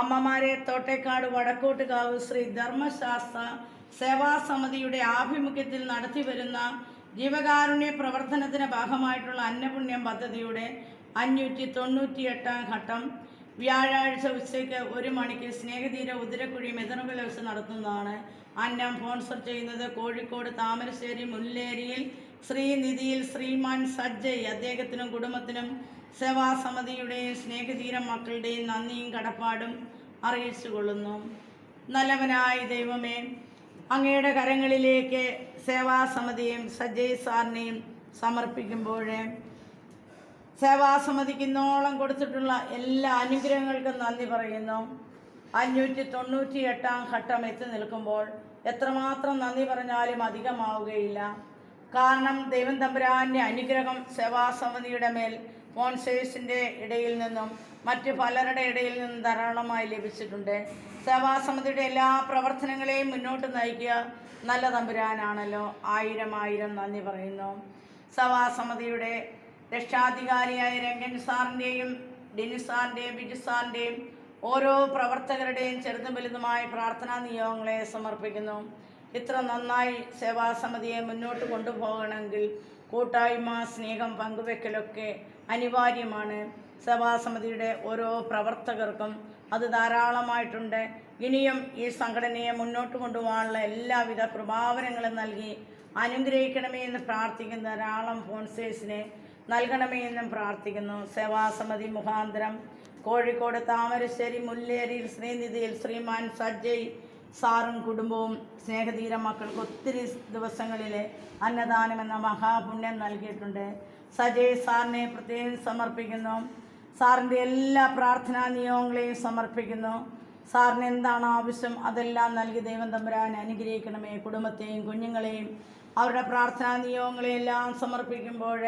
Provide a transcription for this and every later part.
അമ്മമാരെ തോട്ടേക്കാട് വടക്കോട്ടുകാവ് ശ്രീ ധർമ്മശാസ്ത്ര സേവാസമിതിയുടെ ആഭിമുഖ്യത്തിൽ നടത്തിവരുന്ന ജീവകാരുണ്യ പ്രവർത്തനത്തിന് ഭാഗമായിട്ടുള്ള അന്നപുണ്യം പദ്ധതിയുടെ 598-ാം ഘട്ടം വ്യാഴാഴ്ച ഉച്ചയ്ക്ക് 1 മണിക്ക് സ്നേഹതീര ഉതിരക്കുഴി മെതറുകൾ വെച്ച് നടത്തുന്നതാണ്. അന്നം സ്പോൺസർ ചെയ്യുന്നത് കോഴിക്കോട് താമരശ്ശേരി മുല്ലേരിയിൽ ശ്രീനിധിയിൽ ശ്രീമാൻ സജ്ജയ്. അദ്ദേഹത്തിനും കുടുംബത്തിനും സേവാസമിതിയുടെയും സ്നേഹതീരം മക്കളുടെയും നന്ദിയും കടപ്പാടും അറിയിച്ചു കൊള്ളുന്നു. നല്ലവനായ ദൈവമേ, അങ്ങയുടെ കരങ്ങളിലേക്ക് സേവാസമിതിയും സജ്ജയ് സാറിനെയും സമർപ്പിക്കുമ്പോൾ സേവാസമിതിക്ക് ഇന്നോളം കൊടുത്തിട്ടുള്ള എല്ലാ അനുഗ്രഹങ്ങൾക്കും നന്ദി പറയുന്നു. 598-ാം ഘട്ടം എത്തി നിൽക്കുമ്പോൾ എത്രമാത്രം നന്ദി പറഞ്ഞാലും അധികമാവുകയില്ല. കാരണം ദൈവം തമ്പുരാൻ്റെ അനുഗ്രഹം സേവാസമിതിയുടെ മേൽ സ്പോൺസേഴ്സിൻ്റെ ഇടയിൽ നിന്നും മറ്റ് പലരുടെ ഇടയിൽ നിന്നും ധാരാളമായി ലഭിച്ചിട്ടുണ്ട്. സേവാസമിതിയുടെ എല്ലാ പ്രവർത്തനങ്ങളെയും മുന്നോട്ട് നയിക്കുക നല്ല തമ്പുരാനാണല്ലോ. 1000 നന്ദി പറയുന്നു. സേവാസമിതിയുടെ രക്ഷാധികാരിയായ രംഗൻ സാറിൻ്റെയും ഡിനിസ് സാറിൻ്റെയും ബിജു സാറിൻ്റെയും ഓരോ പ്രവർത്തകരുടെയും ചെറുതും വലുതുമായ പ്രാർത്ഥനാ നിയോഗങ്ങളെ സമർപ്പിക്കുന്നു. ഇത്ര നന്നായി സേവാസമിതിയെ മുന്നോട്ട് കൊണ്ടുപോകണമെങ്കിൽ കൂട്ടായ്മ, സ്നേഹം, പങ്കുവെക്കലൊക്കെ അനിവാര്യമാണ്. സേവാസമിതിയുടെ ഓരോ പ്രവർത്തകർക്കും അത് ധാരാളമായിട്ടുണ്ട്. ഇനിയും ഈ സംഘടനയെ മുന്നോട്ട് കൊണ്ടുപോകാനുള്ള എല്ലാവിധ കൃപാവരങ്ങളും നൽകി അനുഗ്രഹിക്കണമേ എന്ന് പ്രാർത്ഥിക്കുന്ന ധാരാളം സ്പോൺസേഴ്സിനെ നൽകണമേ എന്നും പ്രാർത്ഥിക്കുന്നു. സേവാസമിതി മുഖാന്തരം കോഴിക്കോട് താമരശ്ശേരി മുല്ലേരിയിൽ ശ്രീനിധിയിൽ ശ്രീമാൻ സജ്ജയ് സാറും കുടുംബവും സ്നേഹതീര മക്കൾക്ക് ഒത്തിരി ദിവസങ്ങളിൽ അന്നദാനം എന്ന മഹാപുണ്യം നൽകിയിട്ടുണ്ട്. സജ്ജയ് സാറിനെ പ്രത്യേകം സമർപ്പിക്കുന്നു. സാറിൻ്റെ എല്ലാ പ്രാർത്ഥനാ നിയോഗങ്ങളെയും സമർപ്പിക്കുന്നു. സാറിന് എന്താണ് ആവശ്യം അതെല്ലാം നൽകി ദൈവം തമ്പുരാൻ അനുഗ്രഹിക്കണമേ. കുടുംബത്തെയും കുഞ്ഞുങ്ങളെയും അവരുടെ പ്രാർത്ഥനാ നിയോഗങ്ങളെയെല്ലാം സമർപ്പിക്കുമ്പോൾ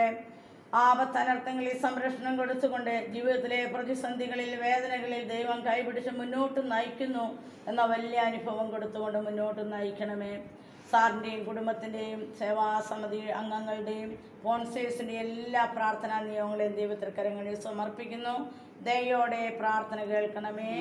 ആപത്തനർത്ഥങ്ങളിൽ സംരക്ഷണം കൊടുത്തുകൊണ്ട് ജീവിതത്തിലെ പ്രതിസന്ധികളിൽ, വേദനകളിൽ ദൈവം കൈപിടിച്ച് മുന്നോട്ട് നയിക്കുന്നു എന്ന വലിയ അനുഭവം കൊടുത്തുകൊണ്ട് മുന്നോട്ട് നയിക്കണമേ. സാറിൻ്റെയും കുടുംബത്തിൻ്റെയും സേവാസമിതി അംഗങ്ങളുടെയും സ്പോൺസേഴ്സിൻ്റെയും എല്ലാ പ്രാർത്ഥനാ നിയോഗങ്ങളെയും ദൈവത്തിൽക്കരങ്ങളിൽ സമർപ്പിക്കുന്നു. ദയോടെ പ്രാർത്ഥന കേൾക്കണമേ.